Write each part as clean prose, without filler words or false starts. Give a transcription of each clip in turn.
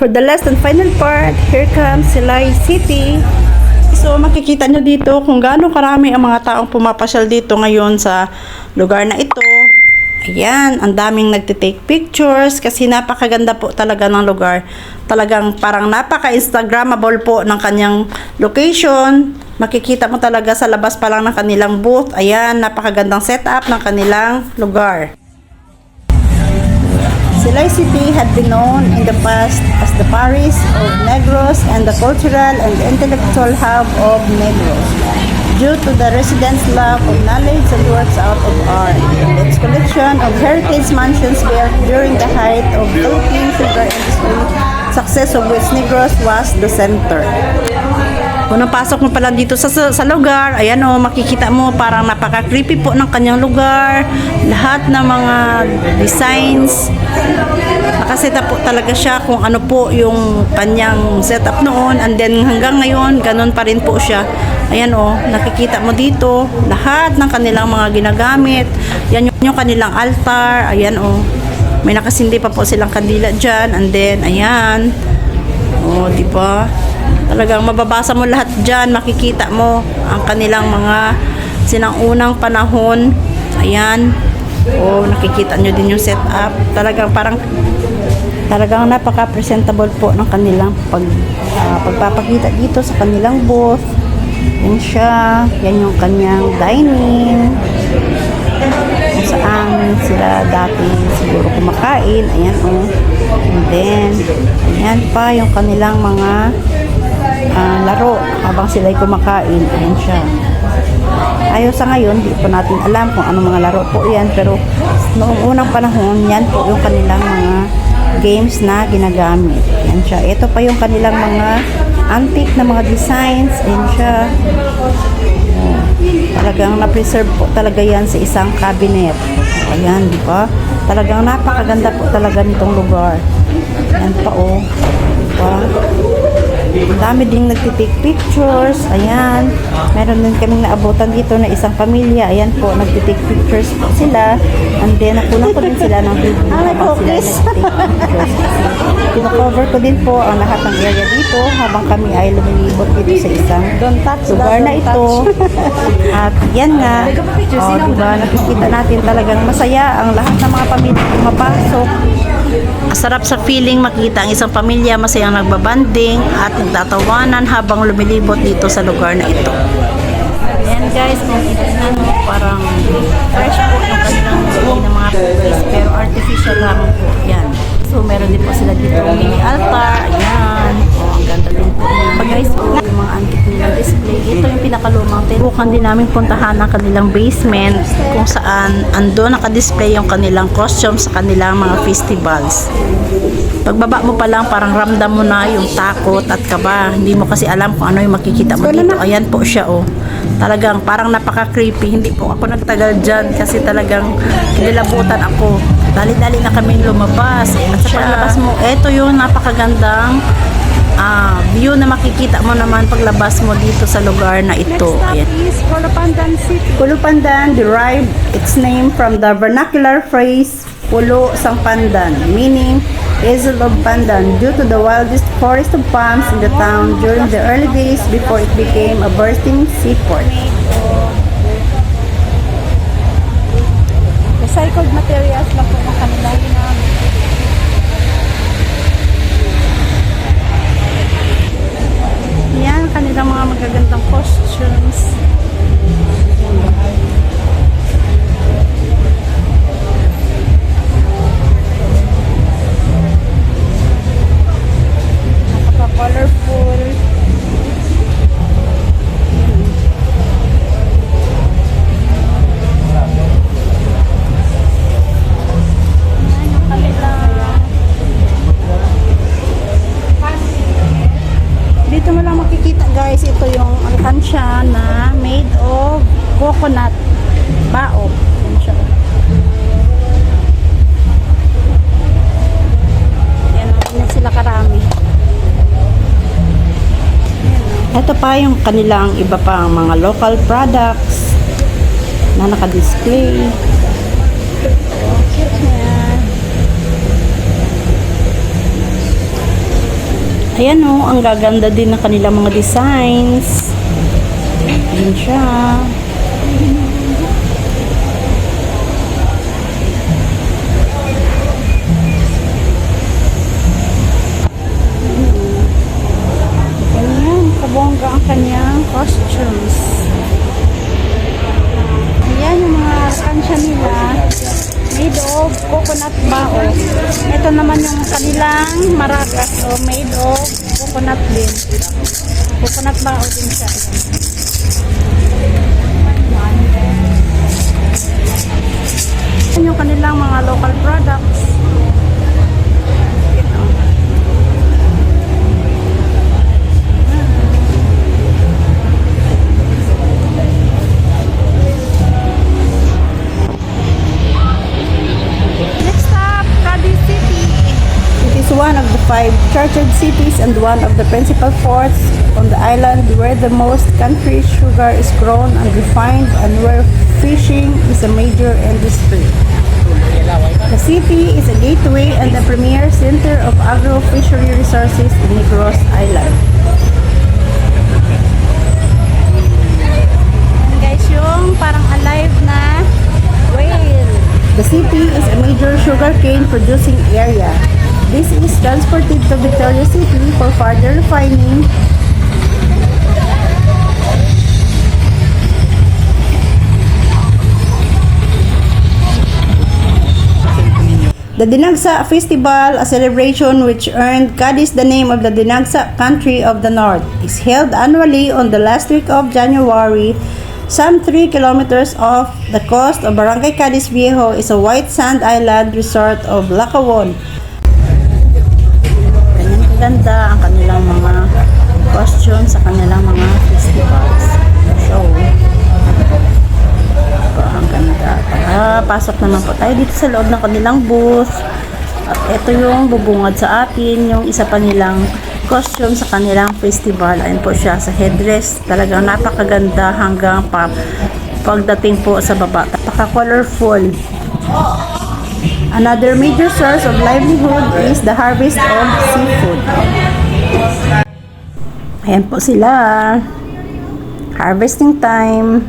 For the last and final part, here comes Silay City. So makikita nyo dito kung gaano karami ang mga taong pumapasyal dito ngayon sa lugar na ito. Ayan, ang daming nagtitake pictures kasi napakaganda po talaga ng lugar. Talagang parang napaka-instagrammable po ng kanyang location. Makikita mo talaga sa labas pa lang ng kanilang booth. Ayan, napakagandang setup ng kanilang lugar. Silay City had been known in the past as the Paris of Negros and the cultural and intellectual hub of Negros, due to the residents' love of knowledge and works out of art. Its collection of heritage mansions built during the height of Philippine sugar industry, success of which Negros was the center. Kung napasok mo pala dito sa lugar, ayan o, makikita mo parang napaka-creepy po ng kanyang lugar. Lahat ng mga designs, nakasetup po talaga siya kung ano po yung kanyang setup noon. And then hanggang ngayon, ganun pa rin po siya. Ayan o, nakikita mo dito, lahat ng kanilang mga ginagamit. Yan yung kanilang altar. Ayan o, may nakasindi pa po silang kandila dyan. And then, ayan. O, diba? Talagang mababasa mo lahat dyan, makikita mo ang kanilang mga sinang-unang panahon. Ayan. O, nakikita nyo din yung setup. Talagang napaka-presentable po ng kanilang pagpapakita dito sa kanilang booth. Yan siya. Yan yung kanyang dining. Kung saan sila dati siguro kumakain. Ayan o. And then, ayan pa yung kanilang mga laro habang sila'y kumakain. Ayan siya. Tayo sa ngayon, di po natin alam kung anong mga laro po yan, pero noong unang panahon, yan po yung kanilang mga games na ginagamit. Ayan siya. Ito pa yung kanilang mga antique na mga designs. Ayan siya. Talagang na-preserve po talaga yan sa isang cabinet. Ayan, di ba? Talagang napakaganda po talaga nitong lugar. Ayan pa o. Di ba? Ang dami ding nagtitake pictures. Ayan. Meron din kaming naabutan dito na isang pamilya. Ayan po, nagtitake pictures po sila. And then, nakunan ko din sila ng video. Habang sila nagtitake pictures. Pinacover ko din po ang lahat ng area dito habang kami ay lumilibot dito sa isang lugar na ito. At yan nga. O, diba, nakikita natin talagang masaya ang lahat ng mga pamilya pumapasok. Sarap sa feeling makita ang isang pamilya masayang nagbabanding at nagtatawanan habang lumilibot dito sa lugar na ito. Ayan guys, kung itignan mo parang fresh po yung kanilang ng mga cookies pero artificial lang po. Yan. So meron din po sila dito mini altar. Ayan. O, ang ganda din po. Pag guys, yung mga antique nilang display. Ito yung pinakalumang tinukan din namin puntahan ng kanilang basement kung saan ando nakadisplay yung kanilang costume sa kanilang mga festivals. Pagbaba mo pa lang, parang ramdam mo na yung takot at kaba. Hindi mo kasi alam kung ano yung makikita mo dito. Ayan po siya, oh. Talagang parang napaka-creepy. Hindi po ako nagtagal dyan kasi talagang kinilabutan ako. Dali-dali na kami lumabas. At sa paglabas mo, eto yung napakagandang view na makikita mo naman paglabas mo dito sa lugar na ito. Ayan. Next stop is Colopandan City. Colopandan derived its name from the vernacular phrase Pulo sang Pandan, meaning Hazel of Pandan, due to the wildest forest of palms in the town during the early days before it became a bursting seaport. Recycled materials lang po ng kanilang ginamit. Yan, kanilang mga magagandang costumes. Napaka-colorful. Dito mo lang makikita guys, ito yung alkansya na made of coconut baok. Yan siya. Yan, yan sila karami. Ito pa yung kanilang iba pang mga local products na naka-display. Cute na. Ayan o, ang gaganda din ng kanilang mga designs. Ayan siya. Ayan, kabongga ang kanyang costumes. Ayan yung mga kansya nila. Made of coconut bao. Ito naman yung kanilang maracas o made of coconut din. Coconut bao din siya. Ayan yung kanilang mga local products. Next up, Cadiz City. It is one of the 5 chartered cities and one of the principal ports on the island where the most country sugar is grown and refined and where fishing is a major industry. The city is a gateway and a premier center of agro-fishery resources in Negros Island. Ayan guys, yung parang alive na whale. The city is a major sugarcane producing area. This is transported to Victoria City for further refining. The Dinagsa Festival, a celebration which earned Cadiz the name of the Dinagsa Country of the North, is held annually on the last week of January. Some 3 kilometers off the coast of Barangay Cadiz Viejo is a white sand island resort of Lacawon. Ganyan kaganda ang kanilang mga costume sa kanilang mga festivals. So, ang ganda. Pasok naman po tayo dito sa loob ng kanilang booth. At ito yung bubungad sa atin, yung isa pa nilang costume sa kanilang festival. Ayun po siya sa headdress. Talagang napakaganda hanggang pagdating po sa baba. Napaka-colorful. Another major source of livelihood is the harvest of seafood. Ayan po sila. Harvesting time.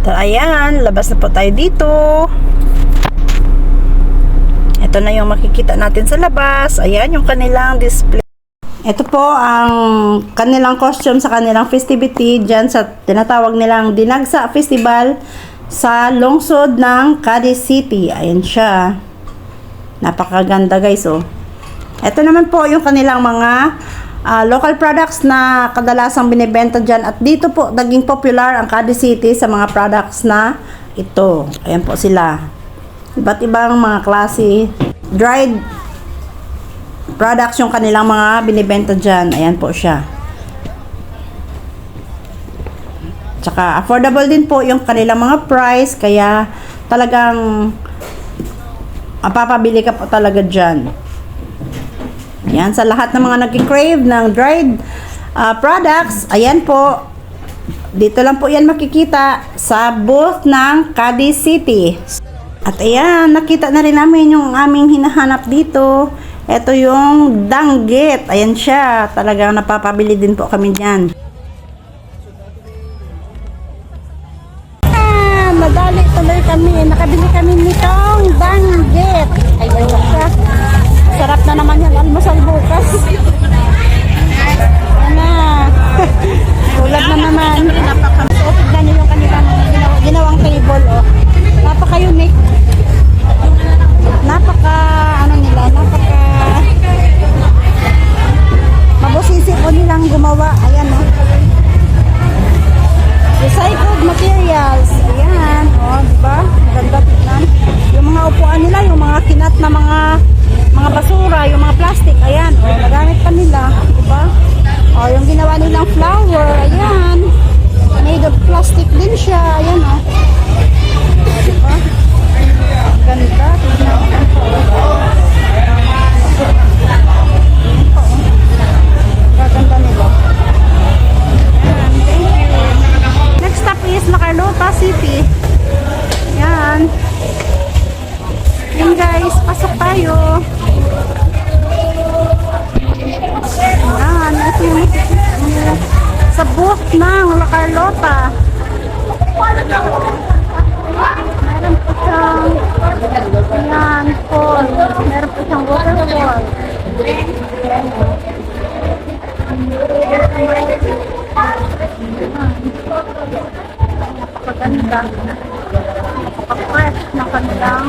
So, ayan, labas na po tayo dito. Ito na yung makikita natin sa labas. Ayan yung kanilang display. Ito po ang kanilang costume sa kanilang festivity dyan sa tinatawag nilang Dinagsa Festival sa lungsod ng Cadiz City. Ayan siya. Napakaganda guys oh. Ito naman po yung kanilang mga local products na kadalasang binibenta dyan. At dito po naging popular ang Cadiz City sa mga products na ito. Ayan po sila. Iba't ibang mga klase. Dried products yung kanilang mga binibenta dyan. Ayan po siya. Tsaka affordable din po yung kanilang mga price. Kaya talagang mapapabili ka po talaga dyan. Yan, sa lahat ng mga nag-crave ng dried products, ayan po, dito lang po yan makikita sa booth ng Cadiz City. At ayan, nakita na rin namin yung aming hinahanap dito. Ito yung danggit. Ayan siya, talagang napapabili din po kami dyan. Madali tuloy kami. Nakabili kami nitong danggit. Ayan siya. Sarap na naman yan almusal bukas. Ayan na. Tulad na naman. So, tignan nyo yung kanilang ginawang table. Oh. Napaka-unique. Mabusisi po nilang gumawa. Ayan o. Recycled materials. Ayan. O, diba? Ganda tignan. Yung mga upuan nila, yung mga kinat na mga basura, yung mga plastic. Ayan. O, nagamit pa nila. Diba? O, yung ginawa nilang flower. Ayan. Made of plastic din siya. Ayan o. Diba? Ganda. Tignan. Gaganda nila. sa booth ng La Carlota. Meron po siyang yan, fall. Meron po siyang waterfall. Napakaganda. Napaka-fresh na kanilang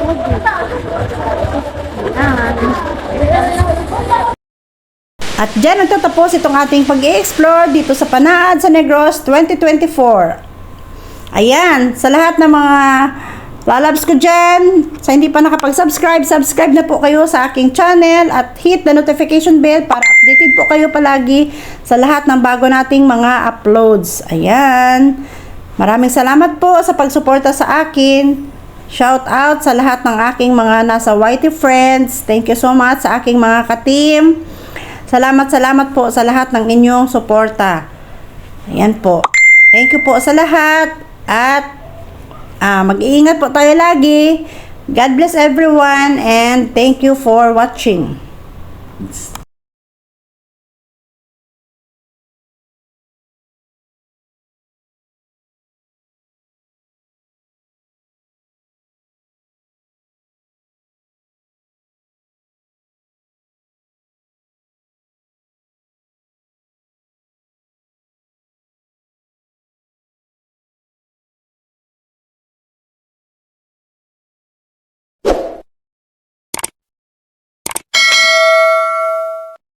tubig. Yan. At dyan nagtatapos itong ating pag-i-explore dito sa Panaad sa Negros 2024. Ayan, sa lahat ng mga lalabs ko dyan, sa hindi pa nakapag-subscribe, subscribe na po kayo sa aking channel at hit the notification bell para updated po kayo palagi sa lahat ng bago nating mga uploads. Ayan, maraming salamat po sa pagsuporta sa akin. Shout out sa lahat ng aking mga nasa YT friends. Thank you so much sa aking mga ka-team. Salamat po sa lahat ng inyong suporta. Ayan po. Thank you po sa lahat. At mag-iingat po tayo lagi. God bless everyone and thank you for watching.